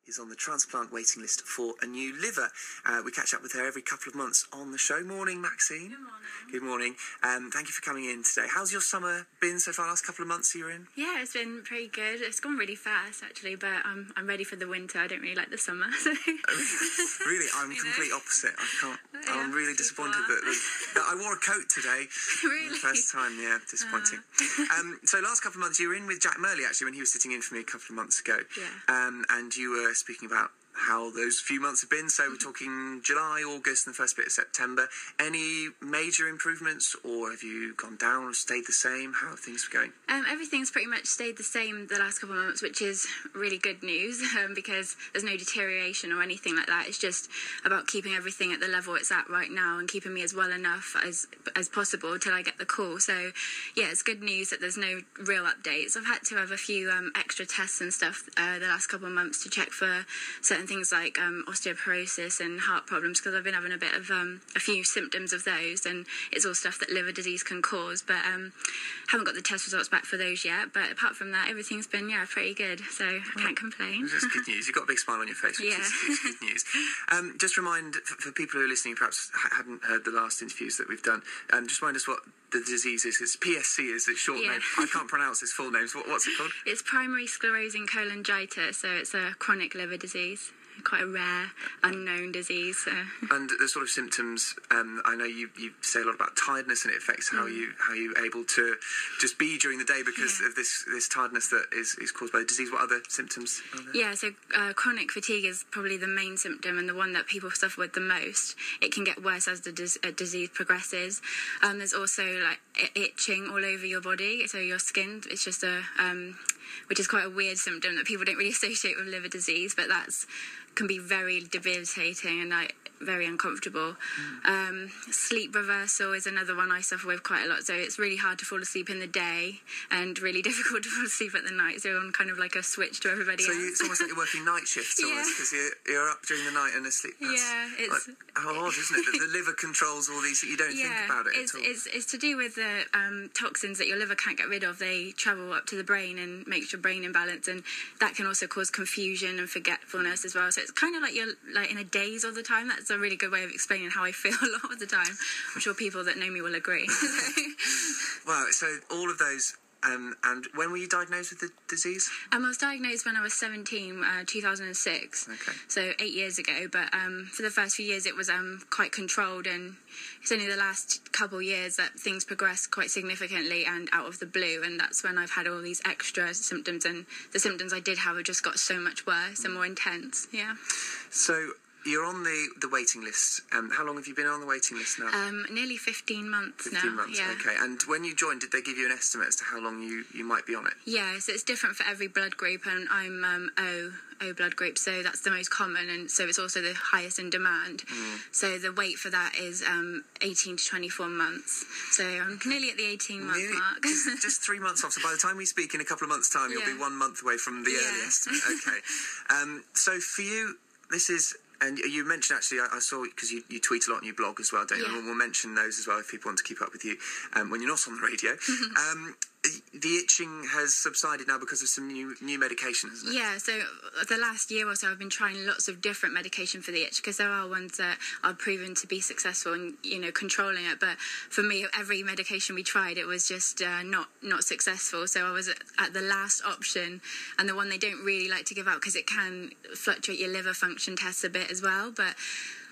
is on the transplant waiting list for a new liver. We catch up with her every couple of months on the show. Morning, Maxine. Good morning. Good morning. Thank you for coming in today. How's your summer been so far, last couple of months you're in? Yeah, it's been pretty good. It's gone really fast, actually, but I'm ready for the winter. I don't really like the summer. So. Really, I'm complete opposite. I'm really disappointed that I wore a coat today. Really? For the first time, yeah, disappointing. So last couple of months you were in with Jack Murley, actually, when he was sitting in for me a couple of months ago. Yeah. And you were speaking about how those few months have been. So we're talking July, August and the first bit of September. Any major improvements, or have you gone down or stayed the same? How have things been going? Everything's pretty much stayed the same the last couple of months, which is really good news because there's no deterioration or anything like that. It's just about keeping everything at the level it's at right now and keeping me as well enough as possible till I get the call. So yeah, it's good news that there's no real updates. I've had to have a few extra tests and stuff the last couple of months to check for certain things like osteoporosis and heart problems, because I've been having a few symptoms of those, and it's all stuff that liver disease can cause, but haven't got the test results back for those yet. But apart from that, everything's been pretty good, so I can't complain. That's good news. You've got a big smile on your face, which is good news. Just remind, for people who are listening, perhaps hadn't heard the last interviews that we've done, just remind us what the disease is. It's PSC, is its short name. I can't pronounce its full names. What's it called? It's primary sclerosing cholangitis, so it's a chronic liver disease. Quite a rare, unknown disease. And the sort of symptoms, I know you say a lot about tiredness, and it affects how you're able to just be during the day because of this tiredness that is caused by the disease. What other symptoms are there? Yeah, so chronic fatigue is probably the main symptom and the one that people suffer with the most. It can get worse as the disease progresses. There's also like itching all over your body, so your skin. It's just which is quite a weird symptom that people don't really associate with liver disease, but can be very debilitating and very uncomfortable. Sleep reversal is another one I suffer with quite a lot, so it's really hard to fall asleep in the day and really difficult to fall asleep at the night, so I'm kind of like a switch to everybody else. It's almost like you're working night shifts almost, because you're up during the night and asleep. It's how odd, isn't it, that the liver controls all these, that you don't think about it at all. It's to do with the toxins that your liver can't get rid of. They travel up to the brain and makes your brain imbalance, and that can also cause confusion and forgetfulness as well. So it's kind of like you're like in a daze all the time. That's a really good way of explaining how I feel a lot of the time. I'm sure people that know me will agree. Wow, so all of those. And when were you diagnosed with the disease? I was diagnosed when I was 17, 2006. Okay. So 8 years ago. But for the first few years, it was quite controlled, and it's only the last couple of years that things progressed quite significantly and out of the blue. And that's when I've had all these extra symptoms, and the symptoms I did have have just got so much worse and more intense. Yeah. So you're on the waiting list. How long have you been on the waiting list now? Nearly 15 months 15 months, okay. And when you joined, did they give you an estimate as to how long you might be on it? Yeah, so it's different for every blood group, and I'm O blood group, so that's the most common, and so it's also the highest in demand. So the wait for that is 18 to 24 months. So I'm nearly at the 18-month mark. just 3 months off. So by the time we speak in a couple of months' time, you'll be 1 month away from the early estimate. Okay. So for you, this is... And you mentioned, actually, I saw, because you tweet a lot and you blog as well, don't you? And we'll mention those as well if people want to keep up with you when you're not on the radio. The itching has subsided now because of some new medication, hasn't it? Yeah, so the last year or so I've been trying lots of different medication for the itch, because there are ones that are proven to be successful in, controlling it. But for me, every medication we tried, it was just not successful. So I was at the last option, and the one they don't really like to give out because it can fluctuate your liver function tests a bit as well. But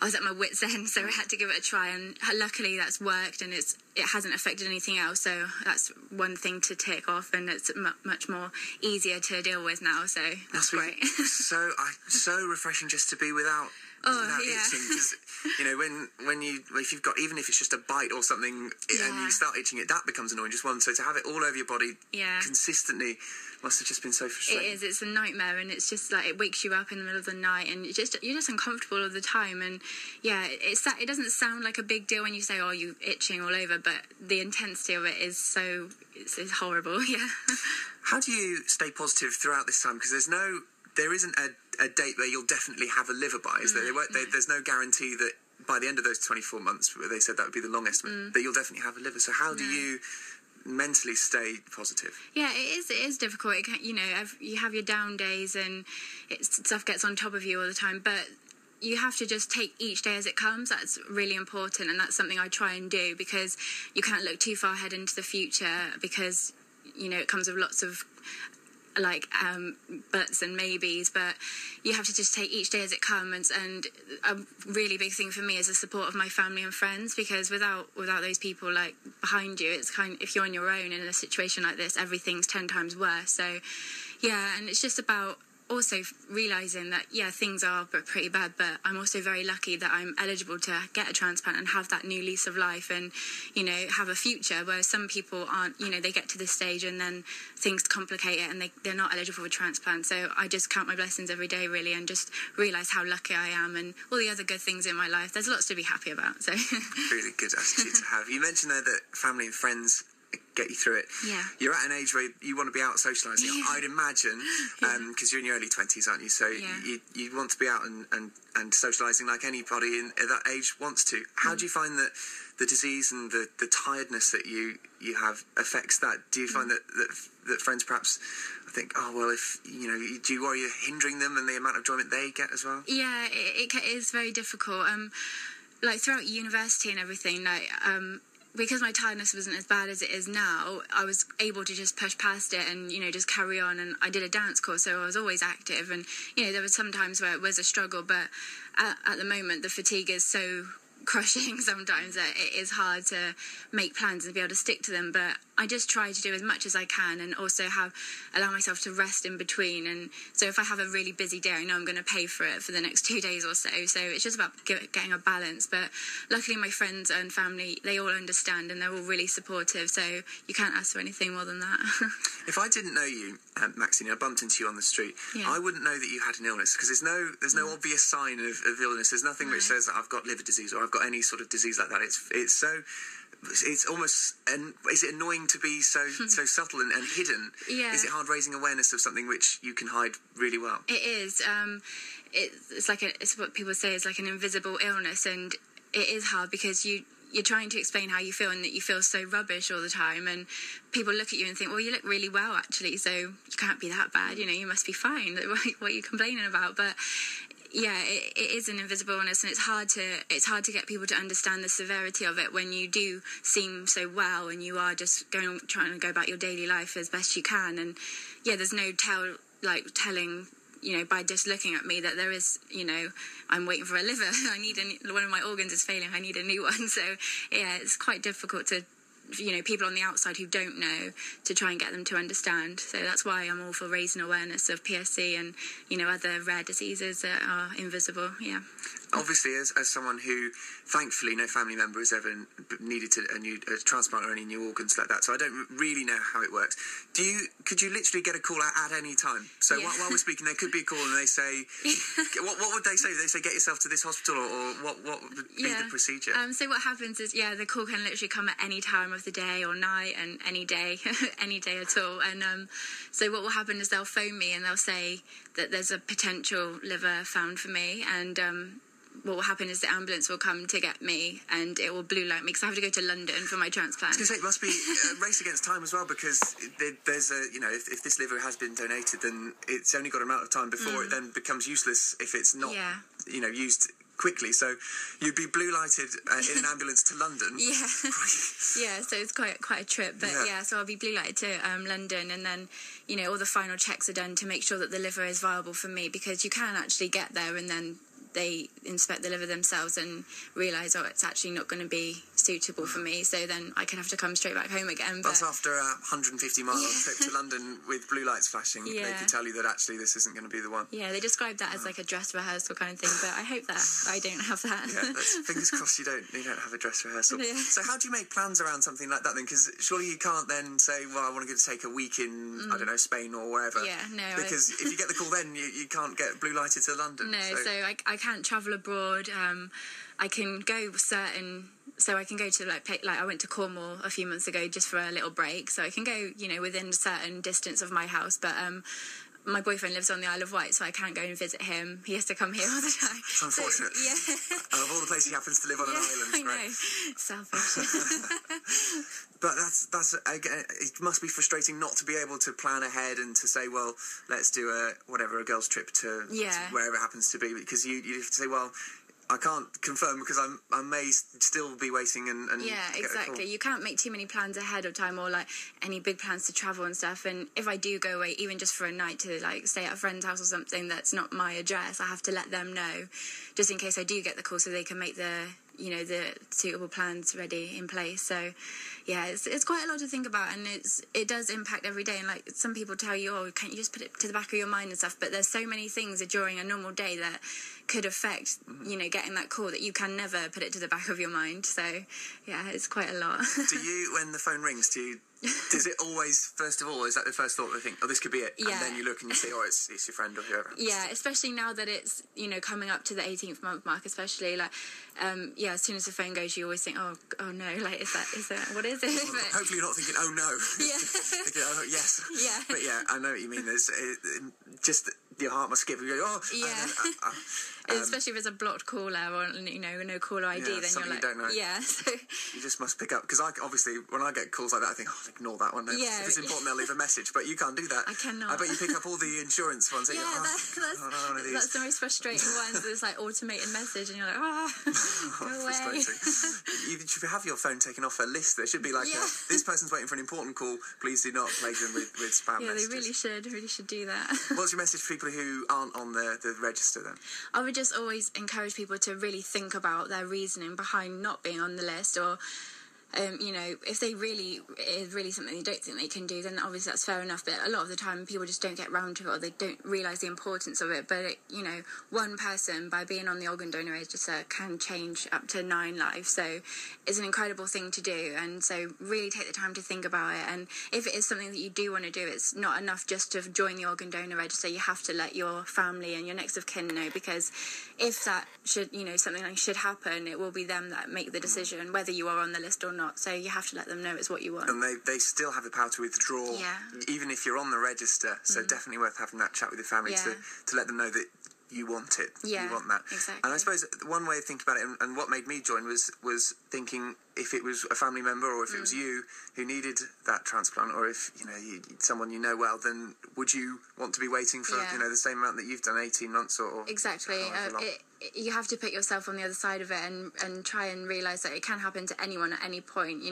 I was at my wit's end, so I had to give it a try, and luckily that's worked, and it hasn't affected anything else, so that's one thing to tick off, and it's much more easier to deal with now, so that's great. So refreshing just to be without itching, because if you've got, even if it's just a bite or something and you start itching, that becomes annoying, just one. So to have it all over your body consistently must have just been so frustrating. It is. It's a nightmare, and it's just like it wakes you up in the middle of the night, and you're just uncomfortable all the time. And it doesn't sound like a big deal when you say, "Oh, you're itching all over," but the intensity of it is it's horrible. Yeah. How do you stay positive throughout this time? Because there isn't a date where you'll definitely have a liver by. There's no guarantee that by the end of those 24 months, where they said that would be the long estimate, that you'll definitely have a liver. So how do you mentally stay positive? Yeah, it is difficult. You have your down days and stuff gets on top of you all the time, but you have to just take each day as it comes. That's really important, and that's something I try and do, because you can't look too far ahead into the future, because it comes with lots of buts and maybes, but you have to just take each day as it comes. And a really big thing for me is the support of my family and friends, because without those people behind you, it's if you're on your own in a situation like this, everything's 10 times worse. So yeah, and it's just about also realising that, things are pretty bad, but I'm also very lucky that I'm eligible to get a transplant and have that new lease of life and, have a future, whereas some people aren't, they get to this stage and then things complicate it and they're not eligible for a transplant. So I just count my blessings every day, really, and just realise how lucky I am and all the other good things in my life. There's lots to be happy about. So really good attitude to have. You mentioned there that family and friends get you through it. Yeah. You're at an age where you want to be out socialising. Yeah. I'd imagine, because you're in your early 20s, aren't you? So you want to be out and socialising like anybody at that age wants to. How do you find that the disease and the tiredness that you have affects that? Do you find that friends perhaps think, oh, well, if, do you worry you're hindering them and the amount of enjoyment they get as well? Yeah, it is very difficult. Throughout university and everything, because my tiredness wasn't as bad as it is now, I was able to just push past it and, just carry on. And I did a dance course, so I was always active. And, there were some times where it was a struggle, but at the moment, the fatigue is so crushing sometimes that it is hard to make plans and be able to stick to them. But I just try to do as much as I can and also allow myself to rest in between. And so if I have a really busy day, I know I'm going to pay for it for the next 2 days or so. So it's just about getting a balance. But luckily my friends and family, they all understand and they're all really supportive. So you can't ask for anything more than that. If I didn't know you, Maxine, I bumped into you on the street, I wouldn't know that you had an illness, because there's no obvious sign of illness. There's nothing which says that I've got liver disease or I've got any sort of disease like that. It's almost, and is it annoying to be so subtle and hidden? Yeah. Is it hard raising awareness of something which you can hide really well? It is. It's what people say is like an invisible illness, and it is hard because you're trying to explain how you feel and that you feel so rubbish all the time, and people look at you and think, well, you look really well actually, so you can't be that bad, you must be fine. What are you complaining about? But yeah, it is an invisible illness, and it's hard to get people to understand the severity of it when you do seem so well and you are just trying to go about your daily life as best you can. And yeah, there's no telling, by just looking at me that there is, I'm waiting for a liver. One of my organs is failing. I need a new one. So yeah, it's quite difficult to, people on the outside who don't know, to try and get them to understand. So that's why I'm all for raising awareness of PSC and, other rare diseases that are invisible. Yeah. Obviously, as someone who, thankfully, no family member has ever needed a transplant or any new organs like that, so I don't really know how it works. Could you literally get a call at any time? So while we're speaking, there could be a call and they say, what would they say? Would they say, get yourself to this hospital, or what would be the procedure? So what happens is, the call can literally come at any time of the day or night, and any day, any day at all. And so what will happen is they'll phone me and they'll say that there's a potential liver found for me, and what will happen is the ambulance will come to get me and it will blue light me because I have to go to London for my transplant. I was going to say, it must be a race against time as well, because there's if this liver has been donated, then it's only got an amount of time before it then becomes useless if it's not used quickly. So you'd be blue lighted in an ambulance to London. Yeah, so it's quite a trip, but so I'll be blue lighted to London, and then all the final checks are done to make sure that the liver is viable for me, because you can actually get there and then they inspect the liver themselves and realise, it's actually not going to be suitable for me, so then I can have to come straight back home again. But that's after a 150-mile trip to London with blue lights flashing. They can tell you that actually this isn't going to be the one. Yeah, they described that as like a dress rehearsal kind of thing, but I hope that I don't have that. Fingers crossed you don't have a dress rehearsal. So how do you make plans around something like that then? Because surely you can't then say, well, I want to take a week in, I don't know, Spain or wherever. Yeah, no. Because if you get the call then, you can't get blue lighted to London. No, so I can't travel abroad. I can go so I can go to I went to Cornwall a few months ago just for a little break, so I can go within a certain distance of my house, but my boyfriend lives on the Isle of Wight, so I can't go and visit him. He has to come here all the time. It's unfortunate. So, yeah. Of all the places he happens to live on an island, I right? know. Selfish. But that's again, it must be frustrating not to be able to plan ahead and to say, well, let's do a girls' trip to wherever it happens to be, because you have to say, well, I can't confirm because I may still be waiting and yeah, exactly. You can't make too many plans ahead of time, or like any big plans to travel and stuff. And if I do go away, even just for a night to like stay at a friend's house or something that's not my address, I have to let them know, just in case I do get the call, so they can make the suitable plans ready in place. So yeah, it's quite a lot to think about, and it does impact every day. And like some people tell you, oh, can't you just put it to the back of your mind and stuff? But there's so many things during a normal day that could affect getting that call, that you can never put it to the back of your mind. So yeah, it's quite a lot. Do you, when the phone rings, does it always, first of all, is that the first thought they think, oh, this could be it? Yeah. And then you look and you say, oh, it's your friend or whoever. Yeah, especially now that it's, coming up to the 18th month mark, especially, like, as soon as the phone goes, you always think, oh no, like, is that, what is it? But hopefully you're not thinking, oh no. Yeah. Thinking, oh yes. Yeah. But yeah, I know what you mean. There's just, your heart must skip. You go, oh. Yeah. Especially if it's a blocked caller or, no caller ID, then you're like, you don't know. Yeah. So you just must pick up, because obviously, when I get calls like that, I think, I'll ignore that one. No, yeah, if it's important, they'll leave a message, but you can't do that. I cannot. I bet you pick up all the insurance ones. Yeah, that's the most frustrating ones. It's like automated message, and you're like, go away. You should have your phone taken off a list. There should be like, this person's waiting for an important call. Please do not plague them with spam messages. Yeah, they really should do that. What's your message for people who aren't on the register then? I would just always encourage people to really think about their reasoning behind not being on the list, or if they is really something they don't think they can do, then obviously that's fair enough. But a lot of the time people just don't get round to it, or they don't realise the importance of it. But one person, by being on the organ donor register, can change up to 9 lives. So it's an incredible thing to do, and so really take the time to think about it. And if it is something that you do want to do, it's not enough just to join the organ donor register. You have to let your family and your next of kin know, because if that should something like should happen, it will be them that make the decision whether you are on the list or not. So you have to let them know it's what you want. And they still have the power to withdraw, even if you're on the register. So definitely worth having that chat with your family to let them know that you want it. Yeah, you want that. Exactly. And I suppose one way of thinking about it, and what made me join, was thinking if it was a family member, or if it was you who needed that transplant, or if someone well, then would you want to be waiting for the same amount that you've done, 18 months or exactly. You have to put yourself on the other side of it and try and realise that it can happen to anyone at any point,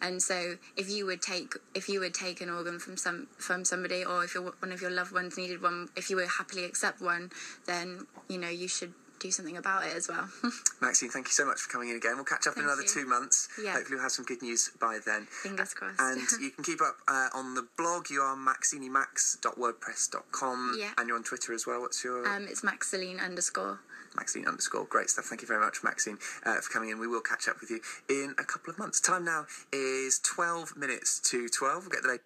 And so if you would take an organ from somebody, or if one of your loved ones needed one, if you would happily accept one, then you should do something about it as well. Maxine, thank you so much for coming in again. We'll catch up in another 2 months. Yeah. Hopefully we'll have some good news by then. Fingers crossed. And you can keep up on the blog. You are maxiniemax.wordpress.com. Yeah. And you're on Twitter as well. What's your... It's Maxine_. Maxine_. Great stuff. Thank you very much, Maxine, for coming in. We will catch up with you in a couple of months. Time now is 12 minutes to 12. We'll get the